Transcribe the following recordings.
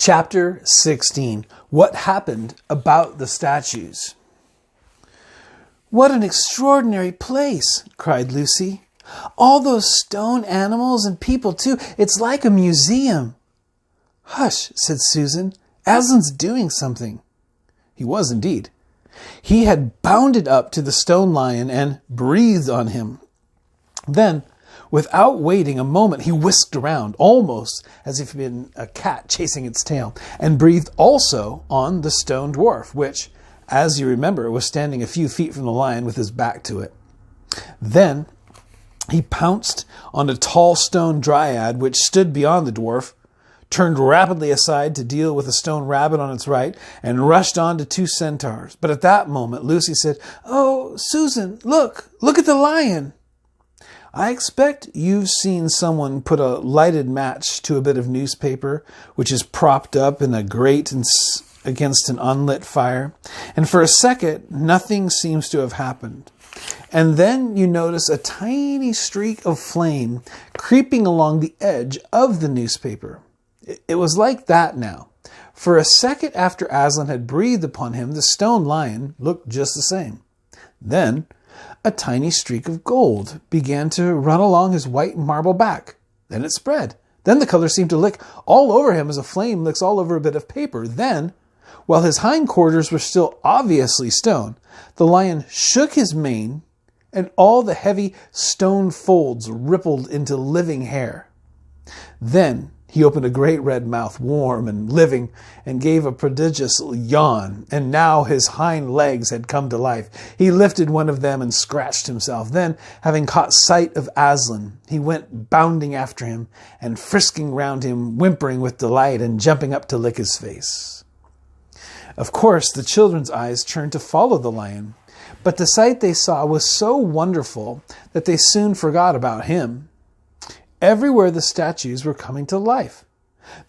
Chapter 16. What happened about the statues? "What an extraordinary place," cried Lucy. "All those stone animals and people too. It's like a museum." "Hush," said Susan. "Aslan's doing something." He was indeed. He had bounded up to the stone lion and breathed on him. Then, without waiting a moment, he whisked around, almost as if he'd been a cat chasing its tail, and breathed also on the stone dwarf, which, as you remember, was standing a few feet from the lion with his back to it. Then he pounced on a tall stone dryad which stood beyond the dwarf, turned rapidly aside to deal with a stone rabbit on its right, and rushed on to two centaurs. But at that moment, Lucy said, "Oh, Susan, look at the lion." I expect you've seen someone put a lighted match to a bit of newspaper which is propped up in a grate against an unlit fire, and for a second nothing seems to have happened. And then you notice a tiny streak of flame creeping along the edge of the newspaper. It was like that now. For a second after Aslan had breathed upon him, the stone lion looked just the same. Then a tiny streak of gold began to run along his white marble back. Then it spread. Then the color seemed to lick all over him as a flame licks all over a bit of paper. Then, while his hindquarters were still obviously stone, the lion shook his mane, and all the heavy stone folds rippled into living hair. Then he opened a great red mouth, warm and living, and gave a prodigious yawn, and now his hind legs had come to life. He lifted one of them and scratched himself. Then, having caught sight of Aslan, he went bounding after him, and frisking round him, whimpering with delight, and jumping up to lick his face. Of course, the children's eyes turned to follow the lion, but the sight they saw was so wonderful that they soon forgot about him. Everywhere the statues were coming to life.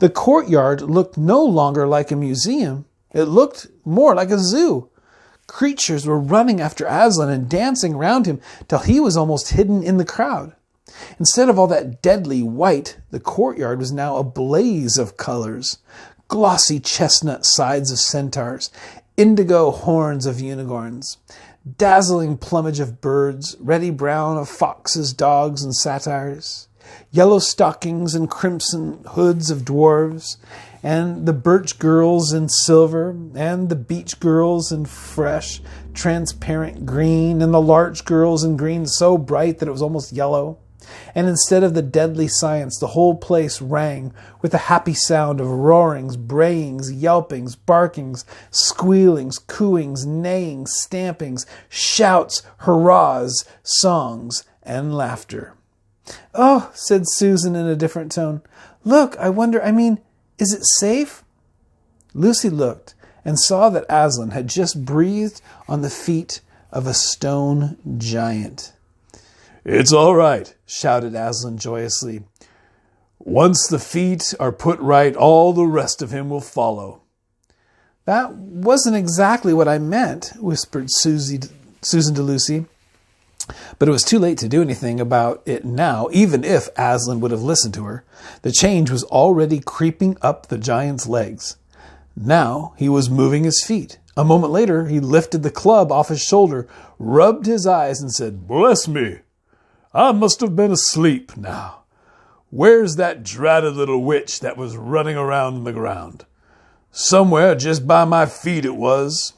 The courtyard looked no longer like a museum. It looked more like a zoo. Creatures were running after Aslan and dancing round him till he was almost hidden in the crowd. Instead of all that deadly white, the courtyard was now a blaze of colors. Glossy chestnut sides of centaurs, indigo horns of unicorns, dazzling plumage of birds, reddy brown of foxes, dogs, and satyrs, yellow stockings and crimson hoods of dwarves, and the birch girls in silver, and the beech girls in fresh, transparent green, and the larch girls in green so bright that it was almost yellow. And instead of the deadly science, the whole place rang with the happy sound of roarings, brayings, yelpings, barkings, squealings, cooings, neighings, stampings, shouts, hurrahs, songs, and laughter. "Oh," said Susan in a different tone. "Look, is it safe?" Lucy looked and saw that Aslan had just breathed on the feet of a stone giant. "It's all right," shouted Aslan joyously. "Once the feet are put right, all the rest of him will follow." "That wasn't exactly what I meant," whispered Susan to Lucy. But it was too late to do anything about it now, even if Aslan would have listened to her. The change was already creeping up the giant's legs. Now he was moving his feet. A moment later, he lifted the club off his shoulder, rubbed his eyes, and said, "Bless me! I must have been asleep now. Where's that dratted little witch that was running around on the ground? Somewhere just by my feet it was."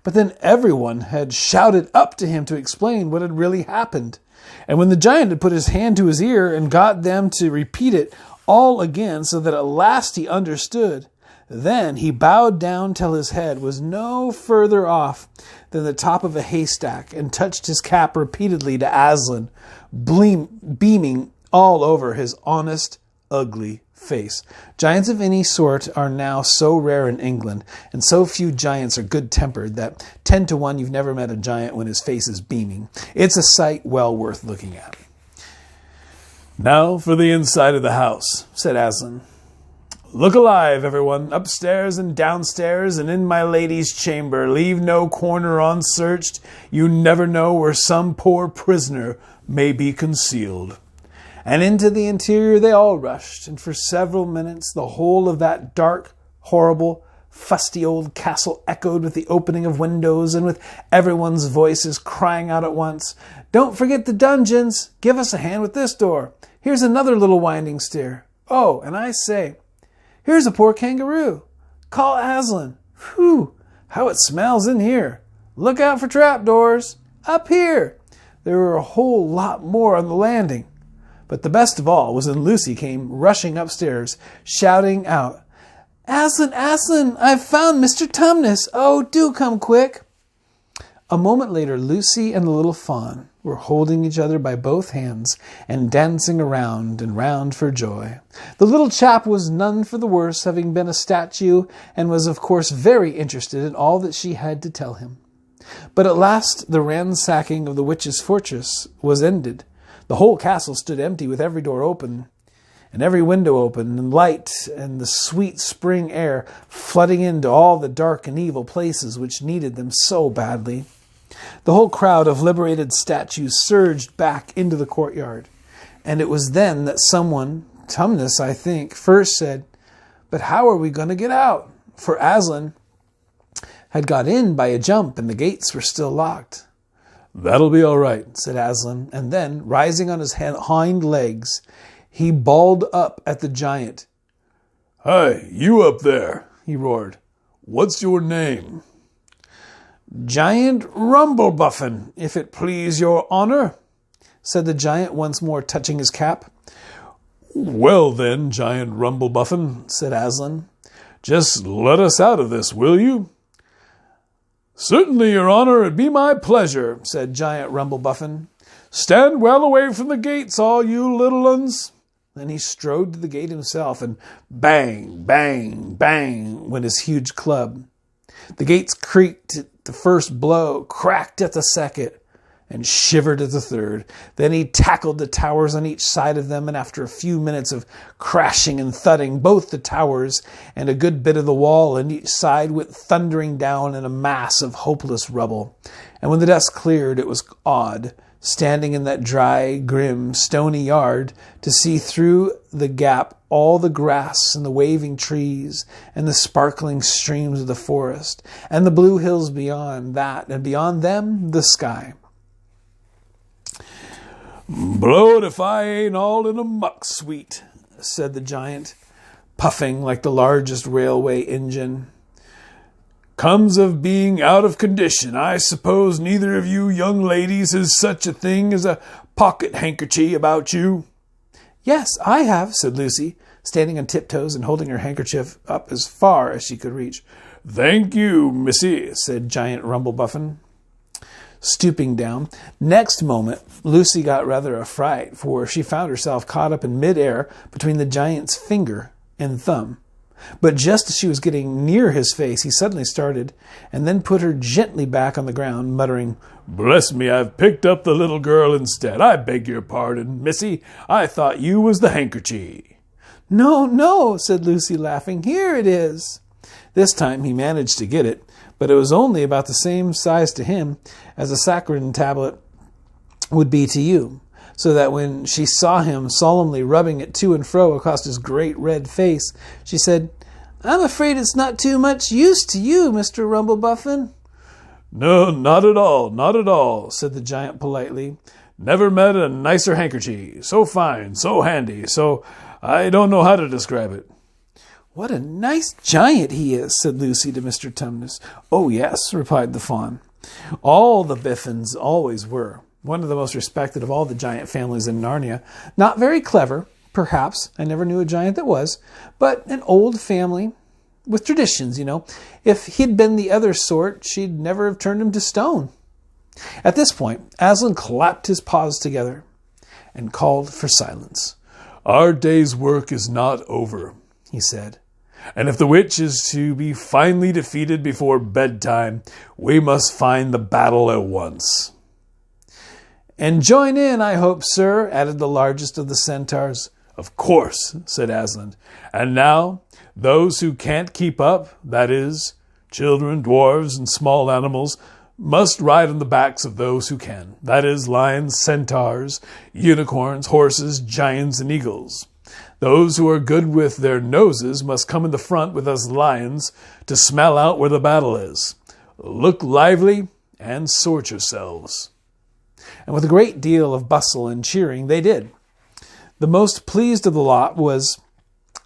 But then everyone had shouted up to him to explain what had really happened. And when the giant had put his hand to his ear and got them to repeat it all again so that at last he understood, then he bowed down till his head was no further off than the top of a haystack and touched his cap repeatedly to Aslan, beaming all over his honest, ugly face. Giants of any sort are now so rare in England, and so few giants are good-tempered that 10 to 1 you've never met a giant when his face is beaming. It's a sight well worth looking at. "Now for the inside of the house," said Aslan. "Look alive, everyone, upstairs and downstairs and in my lady's chamber. Leave no corner unsearched. You never know where some poor prisoner may be concealed." And into the interior they all rushed, and for several minutes the whole of that dark, horrible, fusty old castle echoed with the opening of windows and with everyone's voices crying out at once, "Don't forget the dungeons! Give us a hand with this door! Here's another little winding stair! Oh, and I say, here's a poor kangaroo! Call Aslan! Whew! How it smells in here! Look out for trapdoors! Up here!" There were a whole lot more on the landing. But the best of all was when Lucy came rushing upstairs, shouting out, "Aslan, Aslan, I've found Mr. Tumnus! Oh, do come quick!" A moment later, Lucy and the little fawn were holding each other by both hands and dancing around and round for joy. The little chap was none for the worse, having been a statue, and was of course very interested in all that she had to tell him. But at last the ransacking of the witch's fortress was ended. The whole castle stood empty, with every door open and every window open, and light and the sweet spring air flooding into all the dark and evil places which needed them so badly. The whole crowd of liberated statues surged back into the courtyard, and it was then that someone, Tumnus, I think, first said, "But how are we going to get out?" For Aslan had got in by a jump, and the gates were still locked. "That'll be all right," said Aslan, and then, rising on his hind legs, he bawled up at the giant. "Hi, you up there," he roared. "What's your name?" "Giant Rumblebuffin, if it please your honour," said the giant, once more touching his cap. "Well then, Giant Rumblebuffin," said Aslan, "just let us out of this, will you?" "Certainly, your honour, it'd be my pleasure," said Giant Rumblebuffin. "Stand well away from the gates, all you little uns." Then he strode to the gate himself, and bang, bang, bang went his huge club. The gates creaked at the first blow, cracked at the second, and shivered at the third. Then he tackled the towers on each side of them, and after a few minutes of crashing and thudding, both the towers and a good bit of the wall on each side went thundering down in a mass of hopeless rubble. And when the dust cleared, it was odd, standing in that dry, grim, stony yard, to see through the gap all the grass and the waving trees and the sparkling streams of the forest, and the blue hills beyond that, and beyond them, the sky. "Blowed if I ain't all in a muck sweet," said the giant, puffing like the largest railway engine. "Comes of being out of condition. I suppose neither of you young ladies has such a thing as a pocket handkerchief about you?" "Yes, I have," said Lucy, standing on tiptoes and holding her handkerchief up as far as she could reach. "Thank you, missy," said Giant Rumblebuffin, stooping down. Next moment, Lucy got rather a fright, for she found herself caught up in mid-air between the giant's finger and thumb. But just as she was getting near his face, he suddenly started, and then put her gently back on the ground, muttering, "Bless me, I've picked up the little girl instead. I beg your pardon, missy. I thought you was the handkerchief." "No, no," said Lucy, laughing. "Here it is." This time he managed to get it, but it was only about the same size to him as a saccharin tablet would be to you, so that when she saw him solemnly rubbing it to and fro across his great red face, she said, "I'm afraid it's not too much use to you, Mr. Rumblebuffin." "No, not at all, not at all," said the giant politely. "Never met a nicer handkerchief. So fine, so handy, so I don't know how to describe it." "What a nice giant he is," said Lucy to Mr. Tumnus. "Oh, yes," replied the fawn. All the Biffins always were. One of the most respected of all the giant families in Narnia. Not very clever, perhaps. I never knew a giant that was. But an old family with traditions, you know. If he'd been the other sort, she'd never have turned him to stone. At this point, Aslan clapped his paws together and called for silence. "Our day's work is not over," he said. "And if the witch is to be finally defeated before bedtime, we must find the battle at once." "And join in, I hope, sir," added the largest of the centaurs. "Of course," said Aslan. "And now, those who can't keep up, that is, children, dwarves, and small animals, must ride on the backs of those who can, that is, lions, centaurs, unicorns, horses, giants, and eagles. Those who are good with their noses must come in the front with us lions to smell out where the battle is. Look lively and sort yourselves." And with a great deal of bustle and cheering, they did. The most pleased of the lot was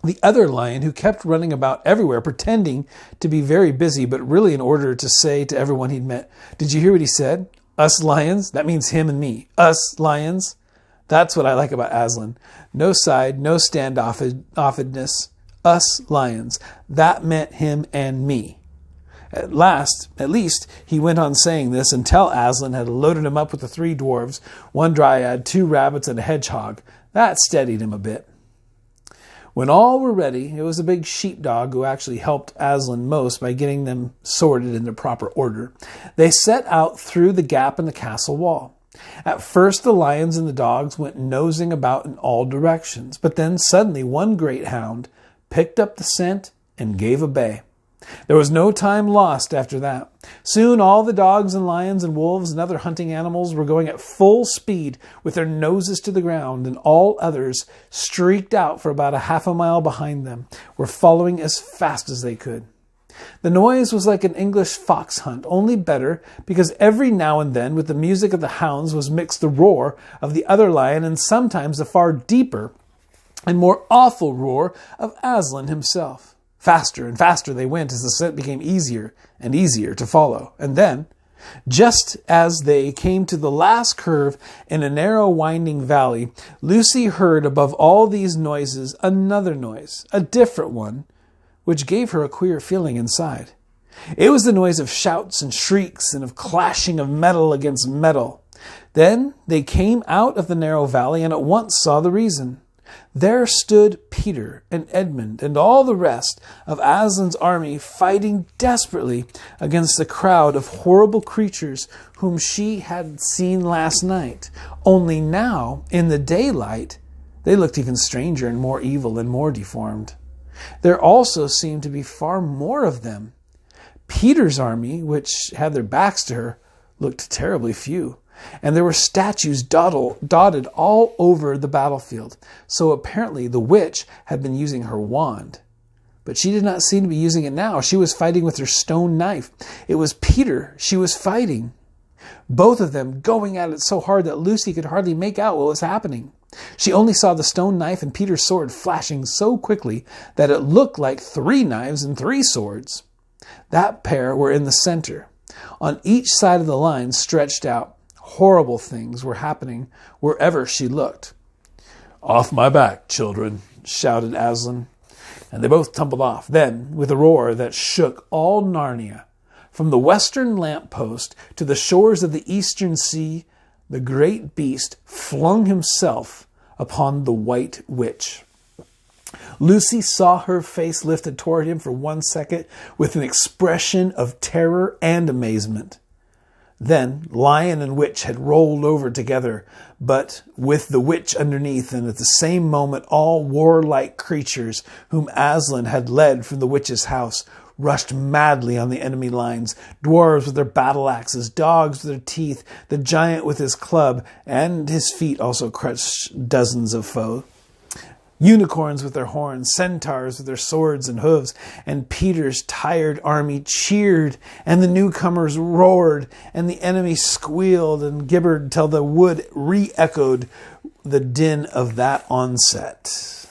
the other lion, who kept running about everywhere, pretending to be very busy, but really in order to say to everyone he'd met, "Did you hear what he said? Us lions?" That means him and me. Us lions. That's what I like about Aslan. No side, no standoffedness. Us lions. That meant him and me. At least, he went on saying this until Aslan had loaded him up with the 3 dwarves, 1 dryad, 2 rabbits, and a hedgehog. That steadied him a bit. When all were ready, it was a big sheepdog who actually helped Aslan most by getting them sorted into proper order. They set out through the gap in the castle wall. At first, the lions and the dogs went nosing about in all directions, but then suddenly one great hound picked up the scent and gave a bay. There was no time lost after that. Soon all the dogs and lions and wolves and other hunting animals were going at full speed with their noses to the ground, and all others, streaked out for about a half a mile behind them, were following as fast as they could. The noise was like an English fox hunt, only better, because every now and then with the music of the hounds was mixed the roar of the other lion, and sometimes the far deeper and more awful roar of Aslan himself. Faster and faster they went as the scent became easier and easier to follow. And then, just as they came to the last curve in a narrow winding valley, Lucy heard above all these noises another noise, a different one, which gave her a queer feeling inside. It was the noise of shouts and shrieks and of clashing of metal against metal. Then they came out of the narrow valley and at once saw the reason. There stood Peter and Edmund and all the rest of Aslan's army fighting desperately against the crowd of horrible creatures whom she had seen last night. Only now, in the daylight, they looked even stranger and more evil and more deformed. There also seemed to be far more of them. Peter's army, which had their backs to her, looked terribly few. And there were statues dotted all over the battlefield. So apparently the witch had been using her wand. But she did not seem to be using it now. She was fighting with her stone knife. It was Peter she was fighting. Both of them going at it so hard that Lucy could hardly make out what was happening. She only saw the stone knife and Peter's sword flashing so quickly that it looked like 3 knives and 3 swords. That pair were in the center. On each side of the line stretched out. Horrible things were happening wherever she looked. "Off my back, children," shouted Aslan, and they both tumbled off. Then, with a roar that shook all Narnia, from the western lamp-post to the shores of the eastern sea, the great beast flung himself upon the white witch. Lucy saw her face lifted toward him for 1 second with an expression of terror and amazement. Then lion and witch had rolled over together, but with the witch underneath, and at the same moment all warlike creatures whom Aslan had led from the witch's house rushed madly on the enemy lines, dwarves with their battle axes, dogs with their teeth, the giant with his club, and his feet also crushed dozens of foes. Unicorns with their horns, centaurs with their swords and hooves, and Peter's tired army cheered, and the newcomers roared, and the enemy squealed and gibbered till the wood re-echoed the din of that onset.